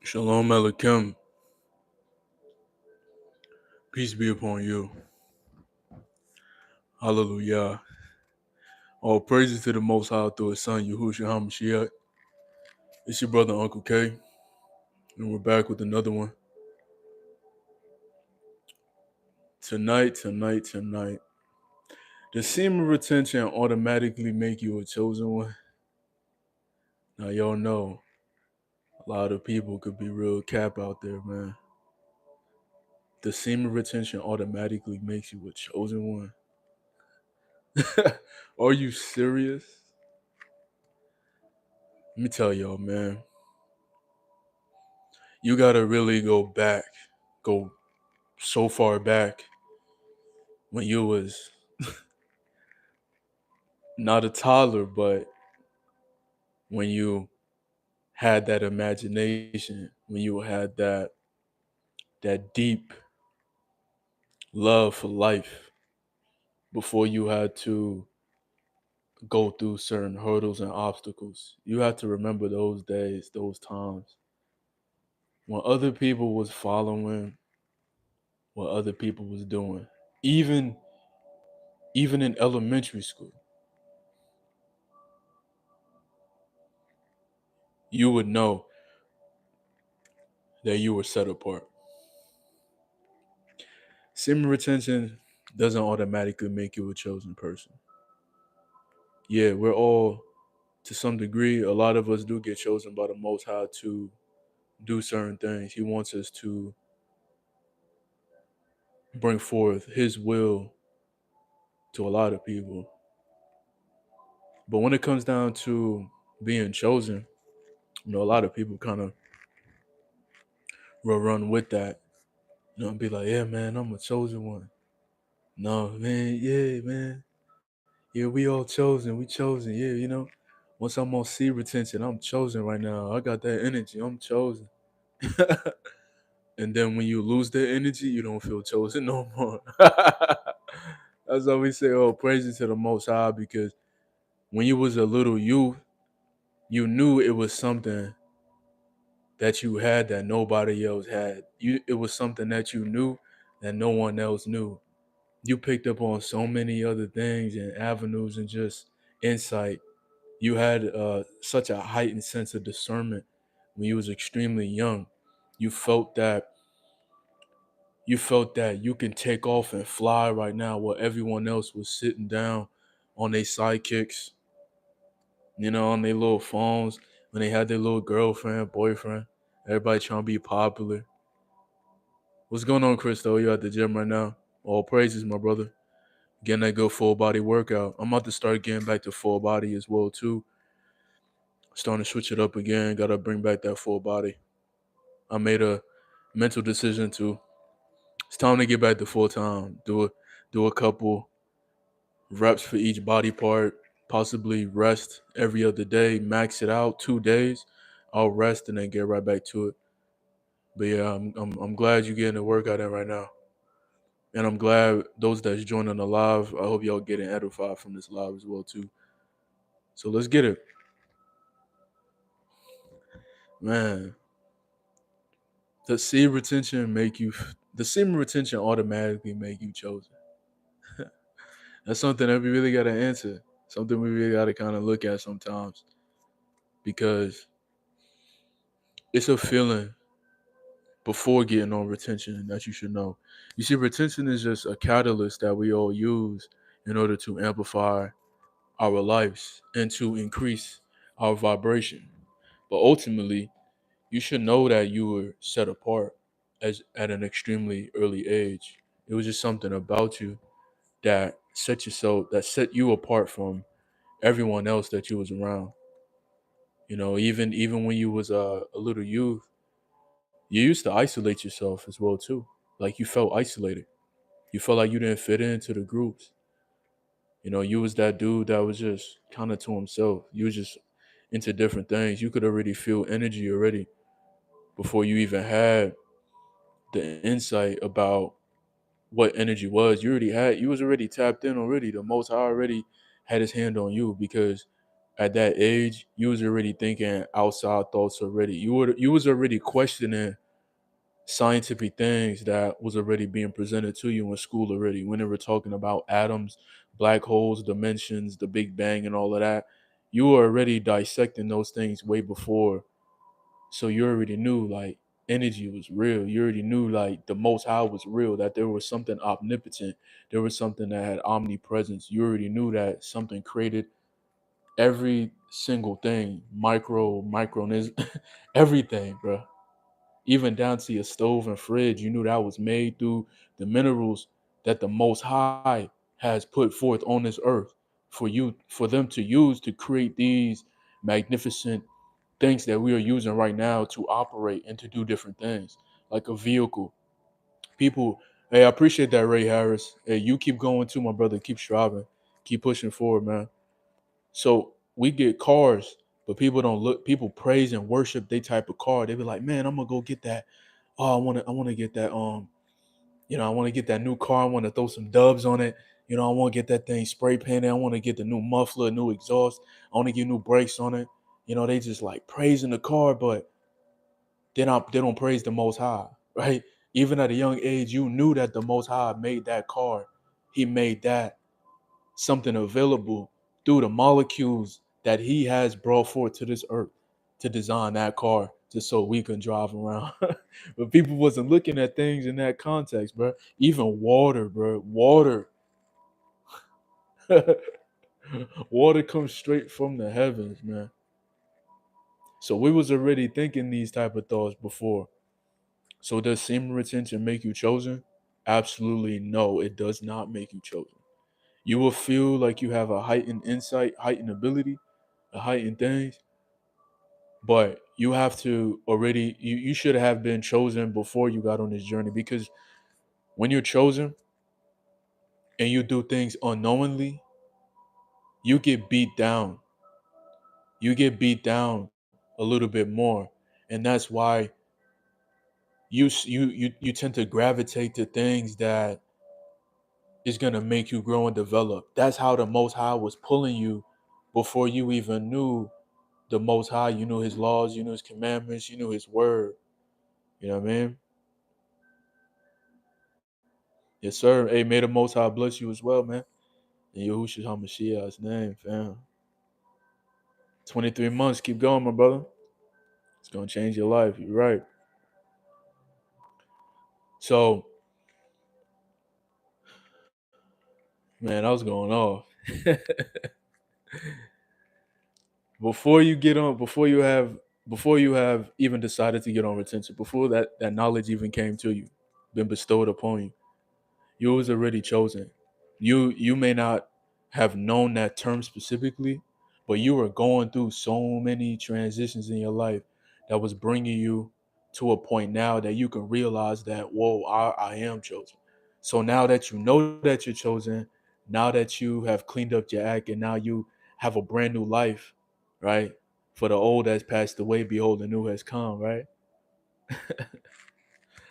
Shalom UncleK. Peace be upon you. Hallelujah. All praises to the Most High through His Son, Yahushua HaMashiach. It's your brother UncleK, and we're back with another one. Tonight. Does semen retention automatically make you a chosen one? Now, y'all know a lot of people could be real cap out there, man. Does semen retention automatically makes you a chosen one? Are you serious? Let me tell y'all, man. You gotta really go so far back when you was not a toddler, but when you had that imagination, when you had that deep love for life, before you had to go through certain hurdles and obstacles. You have to remember those days, those times when other people was following what other people was doing. Even in elementary school, you would know that you were set apart. Semen retention doesn't automatically make you a chosen person. Yeah, we're all, to some degree, a lot of us do get chosen by the Most High to do certain things. He wants us to bring forth His will to a lot of people. But when it comes down to being chosen, a lot of people kind of will run with that, and be like, yeah, man, I'm a chosen one. No, man, yeah, man. Yeah, we all chosen. We chosen. Yeah, once I'm on C retention, I'm chosen right now. I got that energy. I'm chosen. And then when you lose that energy, you don't feel chosen no more. That's why we say, oh, praises to the Most High, because when you was a little youth, you knew it was something that you had that nobody else had. It was something that you knew that no one else knew. You picked up on so many other things and avenues and just insight. You had such a heightened sense of discernment when you was extremely young. You felt that you can take off and fly right now, while everyone else was sitting down on their sidekicks, on their little phones, when they had their little girlfriend, boyfriend, everybody trying to be popular. What's going on, Christo? You at the gym right now? All praises, my brother. Getting that good full body workout. I'm about to start getting back to full body as well too. Starting to switch it up again. Gotta bring back that full body. I made a mental decision to. It's time to get back to full time. Do a couple reps for each body part. Possibly rest every other day. Max it out 2 days. I'll rest and then get right back to it. But yeah, I'm glad you're getting the workout in right now. And I'm glad those that's joining the live, I hope y'all getting edified from this live as well too. So let's get it. Man, the semen retention automatically make you chosen. That's something that we really gotta answer. Something we really gotta kind of look at sometimes. Because it's a feeling before getting on retention that you should know. You see, retention is just a catalyst that we all use in order to amplify our lives and to increase our vibration. But ultimately, you should know that you were set apart as at an extremely early age. It was just something about you that set you apart from everyone else that you was around. Even when you was a little youth, you used to isolate yourself as well too. Like you felt isolated. You felt like you didn't fit into the groups. You was that dude that was just kind of to himself. You was just into different things. You could already feel energy already before you even had the insight about what energy was. You was already tapped in already. The Most High already had his hand on you, because at that age, you was already thinking outside thoughts already. You was already questioning scientific things that was already being presented to you in school already. When they were talking about atoms, black holes, dimensions, the Big Bang, and all of that, you were already dissecting those things way before. So you already knew like energy was real. You already knew like the Most High was real. That there was something omnipotent. There was something that had omnipresence. You already knew that something created every single thing, micronism, everything, bro. Even down to your stove and fridge, you knew that was made through the minerals that the Most High has put forth on this earth for them to use to create these magnificent things that we are using right now to operate and to do different things, like a vehicle. People, hey, I appreciate that, Ray Harris. Hey, you keep going too, my brother. Keep striving, keep pushing forward, man. So we get cars, but people don't look. People praise and worship they type of car. They be like, man, I'm gonna go get that. Oh, I want to get that. I want to get that new car. I want to throw some dubs on it. I want to get that thing spray painted. I want to get the new muffler, new exhaust. I want to get new brakes on it. They just like praising the car, but they don't praise the Most High, right? Even at a young age, you knew that the Most High made that car. He made that something available through the molecules that he has brought forth to this earth to design that car just so we can drive around. But people wasn't looking at things in that context, bro. Even water, bro. Water. Water comes straight from the heavens, man. So we was already thinking these type of thoughts before. So does semen retention make you chosen? Absolutely no, it does not make you chosen. You will feel like you have a heightened insight, heightened ability, a heightened things, but you have to already you should have been chosen before you got on this journey, because when you're chosen and you do things unknowingly, you get beat down. You get beat down a little bit more, and that's why you tend to gravitate to things that is going to make you grow and develop. That's how the Most High was pulling you before you even knew the Most High. You knew his laws, you knew his commandments, you knew his word. You know what I mean? Yes, sir. Hey, may the Most High bless you as well, man. In Yahushua HaMashiach's name, fam. 23 months. Keep going, my brother. It's going to change your life. You're right. So, man, I was going off. before you have even decided to get on retention, before that knowledge even came to you, been bestowed upon you, you was already chosen. You may not have known that term specifically, but you were going through so many transitions in your life that was bringing you to a point now that you can realize that, whoa, I am chosen. So now that you know that you're chosen, now that you have cleaned up your act and now you have a brand new life, right? For the old has passed away, behold, the new has come, right?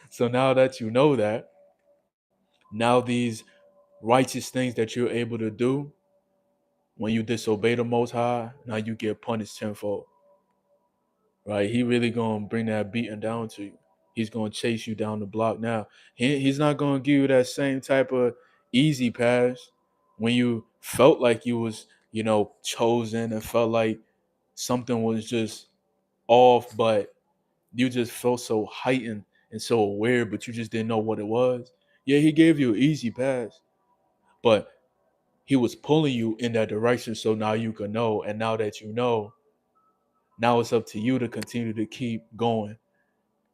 So now that you know that, now these righteous things that you're able to do, when you disobey the Most High, now you get punished tenfold, right? He really gonna bring that beating down to you. He's gonna chase you down the block. Now he's not gonna give you that same type of easy pass when you felt like you was chosen and felt like something was just off, but you just felt so heightened and so aware, but you just didn't know what it was. Yeah, he gave you an easy pass, but he was pulling you in that direction so now you can know. And now that you know, now it's up to you to continue to keep going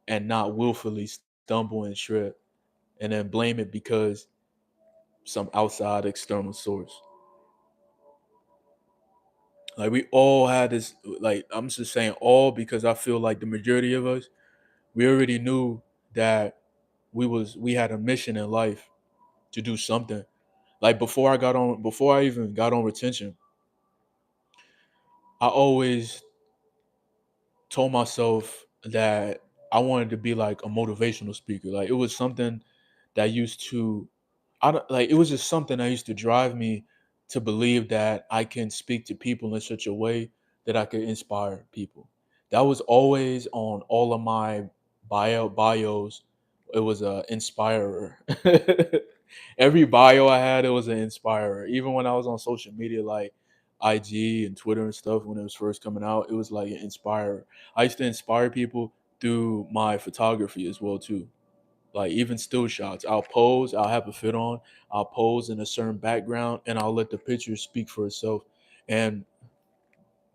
and not willfully stumble and trip and then blame it because some outside external source. Like we all had this, like I'm just saying all because I feel like the majority of us, we already knew that we had a mission in life to do something. Like before I even got on retention, I always told myself that I wanted to be like a motivational speaker. Like it was something that used to, I don't like. It was just something that used to drive me to believe that I can speak to people in such a way that I could inspire people. That was always on all of my bios. It was a inspirer. Every bio I had, it was an inspirer. Even when I was on social media like IG and Twitter and stuff when it was first coming out, it was like an inspirer. I used to inspire people through my photography as well too. Like even still shots, I'll pose, I'll have a fit on, I'll pose in a certain background, and I'll let the picture speak for itself. And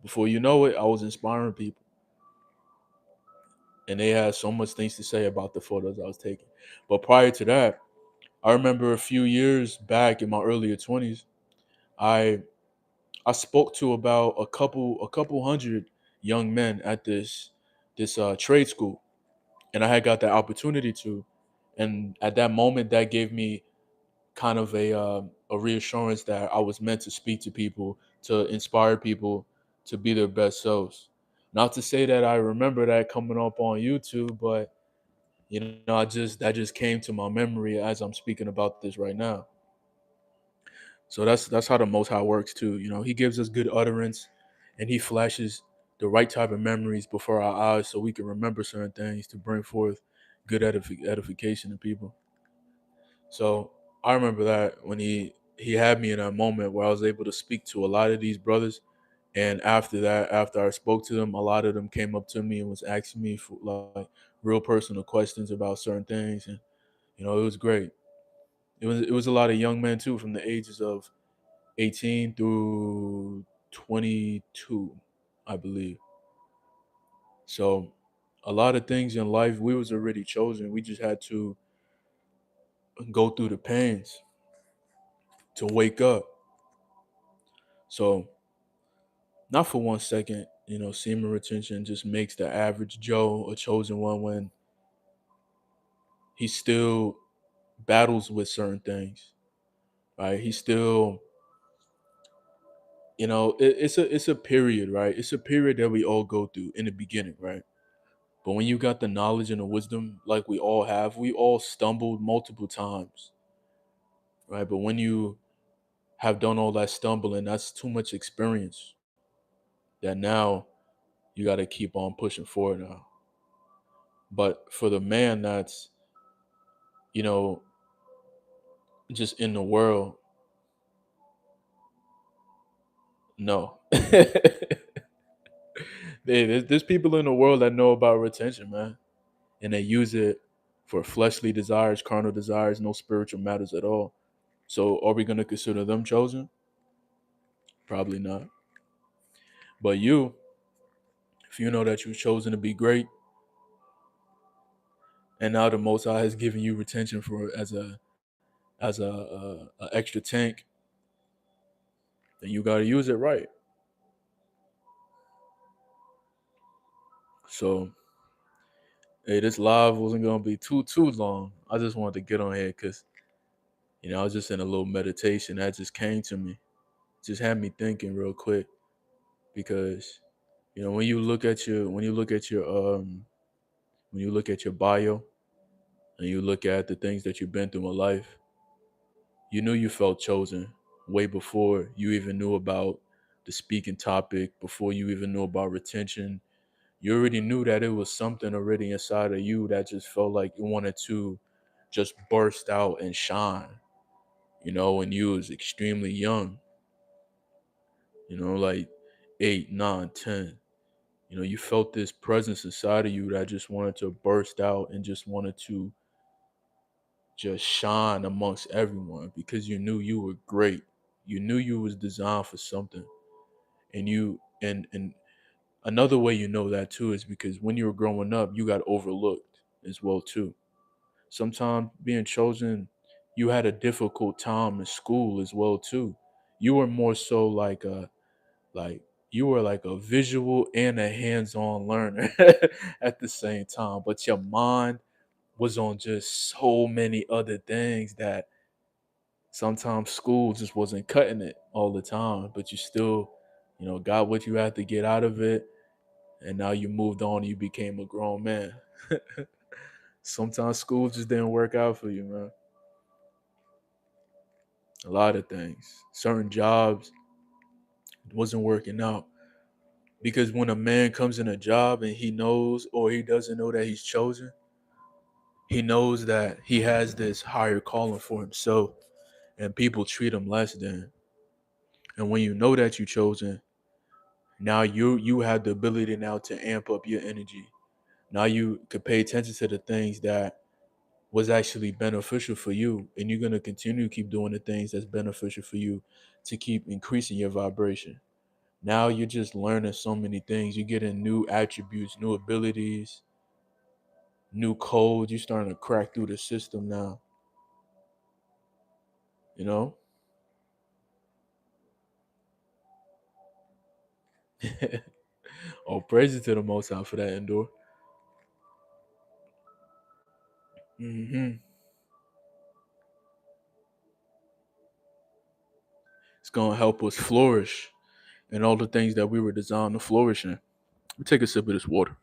before you know it, I was inspiring people, and they had so much things to say about the photos I was taking. But prior to that, I remember a few years back in my earlier 20s, I I spoke to about a couple hundred young men at this trade school, and I had got the opportunity to, and at that moment, that gave me kind of a reassurance that I was meant to speak to people, to inspire people to be their best selves. Not to say that I remember that coming up on YouTube, but I just that just came to my memory as I'm speaking about this right now. So that's how the Most High works too. He gives us good utterance, and He flashes the right type of memories before our eyes, so we can remember certain things to bring forth good edification to people. So I remember that when he had me in that moment where I was able to speak to a lot of these brothers, and after that, after I spoke to them, a lot of them came up to me and was asking me for like real personal questions about certain things, and it was great. It was a lot of young men too, from the ages of 18 through 22, I believe. So a lot of things in life we was already chosen. We just had to go through the pains to wake up. So not for 1 second, semen retention just makes the average Joe a chosen one when he still battles with certain things, right? He still, it's a period, right? It's a period that we all go through in the beginning, right? But when you got the knowledge and the wisdom like we all have, we all stumbled multiple times, right? But when you have done all that stumbling, that's too much experience that now you got to keep on pushing forward now. But for the man that's, you know, just in the world, no. There's people in the world that know about retention, man, and they use it for fleshly desires, carnal desires, no spiritual matters at all. So are we going to consider them chosen? Probably not. But you, if you know that you've chosen to be great, and now the Most High has given you retention for as a extra tank, then you got to use it right. So hey, this live wasn't gonna be too long. I just wanted to get on here because I was just in a little meditation that just came to me, just had me thinking real quick because when you look at your bio and you look at the things that you've been through in life, you knew you felt chosen way before you even knew about the speaking topic, before you even knew about retention. You already knew that it was something already inside of you that just felt like you wanted to just burst out and shine, when you was extremely young, like 8, 9, 10. You felt this presence inside of you that just wanted to burst out and just wanted to just shine amongst everyone because you knew you were great. You knew you was designed for something. And another way you know that too is because when you were growing up, you got overlooked as well too. Sometimes being chosen, you had a difficult time in school as well too. You were more so like you were like a visual and a hands-on learner at the same time, but your mind was on just so many other things that sometimes school just wasn't cutting it all the time, but you still, got what you had to get out of it, and now you moved on and you became a grown man. Sometimes school just didn't work out for you, man. A lot of things. Certain jobs wasn't working out. Because when a man comes in a job and he knows or he doesn't know that he's chosen, he knows that he has this higher calling for himself and people treat him less than. And when you know that you're chosen, now you have the ability now to amp up your energy. Now you could pay attention to the things that was actually beneficial for you, and you're gonna continue to keep doing the things that's beneficial for you to keep increasing your vibration. Now you're just learning so many things. You're getting new attributes, new abilities, new codes. You're starting to crack through the system now. You know? Oh, praise to the Most High for that, Endor. hmm It's gonna help us flourish in all the things that we were designed to flourish in. Let me take a sip of this water.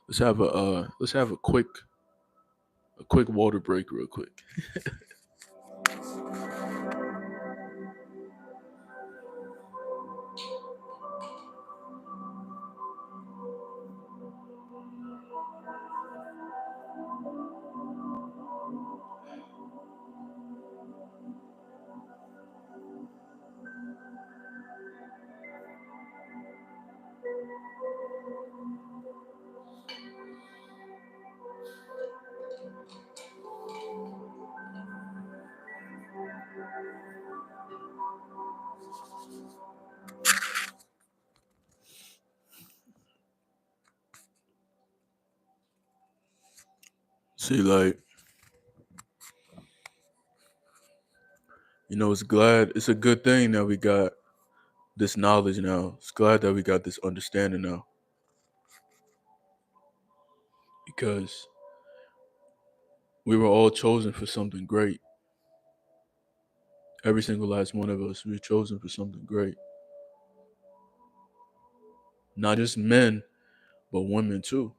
Let's have a quick water break real quick. See, like, it's a good thing that we got this knowledge now. It's glad that we got this understanding now. Because we were all chosen for something great. Every single last one of us, we were chosen for something great. Not just men, but women too.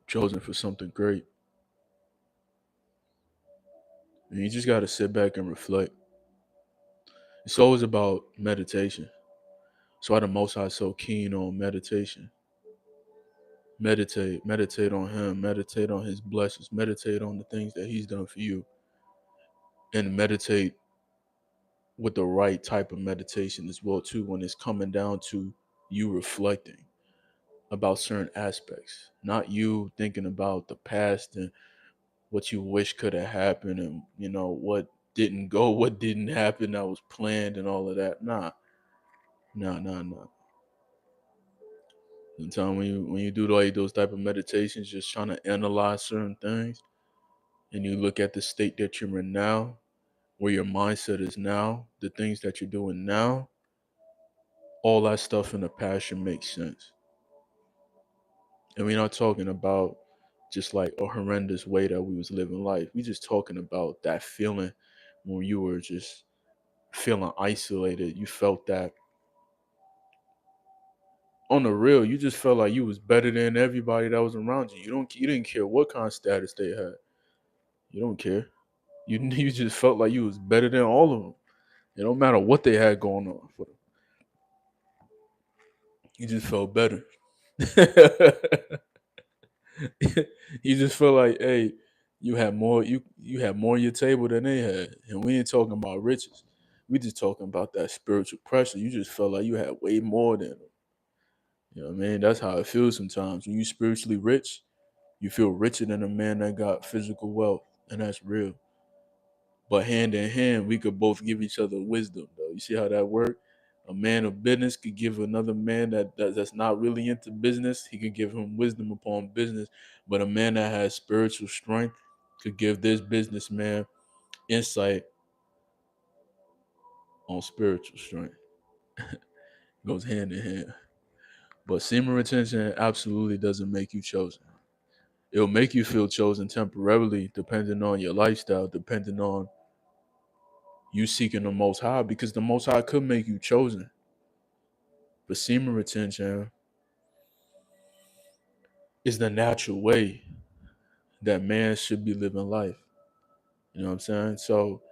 Chosen for something great. And you just gotta sit back and reflect. It's always about meditation. That's why the Most High is so keen on meditation. Meditate on Him, meditate on His blessings, meditate on the things that He's done for you, and meditate with the right type of meditation as well too. When it's coming down to you reflecting about certain aspects, not you thinking about the past and what you wish could have happened, and what didn't go, what didn't happen that was planned, and all of that. Nah. Sometimes when you do like those type of meditations, just trying to analyze certain things, and you look at the state that you're in now, where your mindset is now, the things that you're doing now, all that stuff in the past should make sense. And we're not talking about just like a horrendous way that we was living life. We just talking about that feeling when you were just feeling isolated. You felt that on the real, you just felt like you was better than everybody that was around you. You didn't care what kind of status they had. You don't care. You just felt like you was better than all of them. It don't matter what they had going on for them. You just felt better. You just feel like, hey, you had more on your table than they had. And we ain't talking about riches. We just talking about that spiritual pressure. You just felt like you had way more than them. You know what I mean? That's how it feels sometimes. When you spiritually rich, you feel richer than a man that got physical wealth. And that's real. But hand in hand, we could both give each other wisdom, though. You see how that works? A man of business could give another man that's not really into business, he could give him wisdom upon business. But a man that has spiritual strength could give this businessman insight on spiritual strength. Goes hand in hand. But semen retention absolutely doesn't make you chosen. It'll make you feel chosen temporarily, depending on your lifestyle, depending on you seeking the Most High, because the Most High could make you chosen. But semen retention is the natural way that man should be living life. You know what I'm saying? So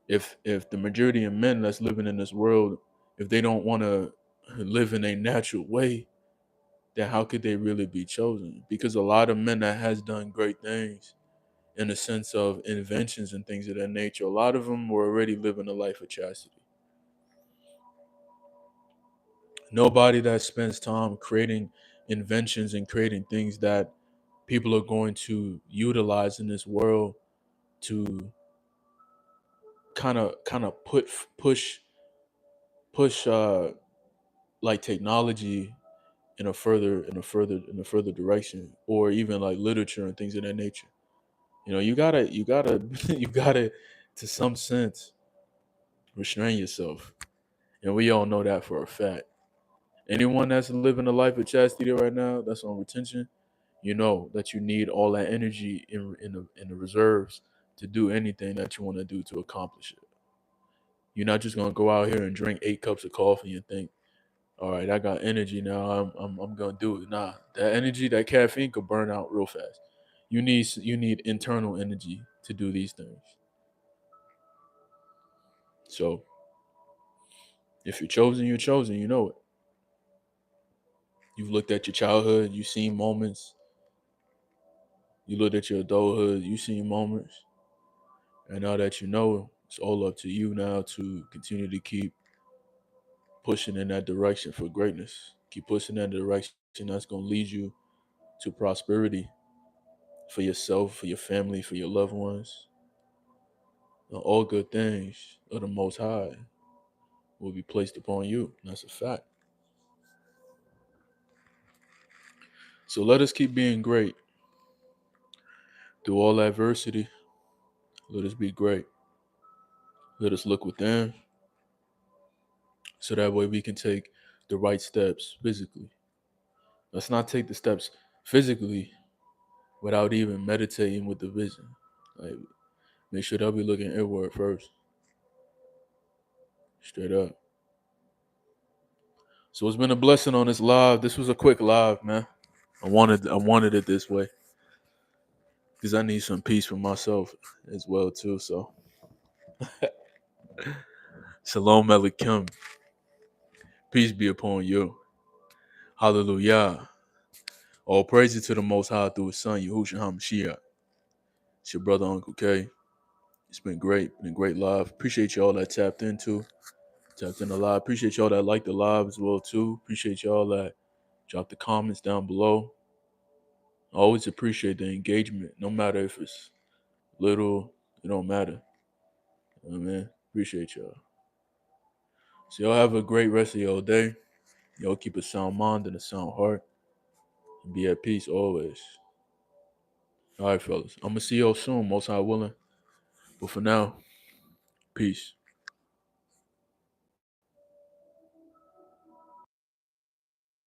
if the majority of men that's living in this world, if they don't want to live in a natural way, then how could they really be chosen? Because a lot of men that has done great things in the sense of inventions and things of that nature, a lot of them were already living a life of chastity. Nobody that spends time creating inventions and creating things that people are going to utilize in this world to kind of push like technology in a further direction, or even like literature and things of that nature. You gotta you gotta, to some sense, restrain yourself, and we all know that for a fact. Anyone that's living a life of chastity right now, that's on retention, you know that you need all that energy in the reserves to do anything that you want to do to accomplish it. You're not just gonna go out here and drink 8 cups of coffee and think, all right, I got energy now. I'm gonna do it. Nah, that energy, that caffeine could burn out real fast. You need internal energy to do these things. So if you're chosen, you're chosen. You know it. You've looked at your childhood, you've seen moments. You looked at your adulthood, you've seen moments. And now that you know, it's all up to you now to continue to keep pushing in that direction for greatness. Keep pushing in that direction that's gonna lead you to prosperity for yourself, for your family, for your loved ones. All good things of the Most High will be placed upon you. That's a fact. So let us keep being great through all adversity. Let us be great. Let us look within so that way we can take the right steps physically. Let's not take the steps physically without even meditating with the vision. Like, make sure that we looking inward first. Straight up. So it's been a blessing on this live. This was a quick live, man. I wanted it this way because I need some peace for myself as well too. So Shalom Aleichem. Peace be upon you. Hallelujah. All praises to the Most High through His Son, Yahushua HaMashiach. It's your brother, Uncle K. It's been great. Been a great live. Appreciate y'all that tapped in the live. Appreciate y'all that liked the live as well too. Appreciate y'all that dropped the comments down below. I always appreciate the engagement, no matter if it's little, it don't matter. You know what I mean? Appreciate y'all. So y'all have a great rest of your day. Y'all keep a sound mind and a sound heart. And be at peace always. All right, fellas. I'm going to see y'all soon, most high willing. But for now, peace.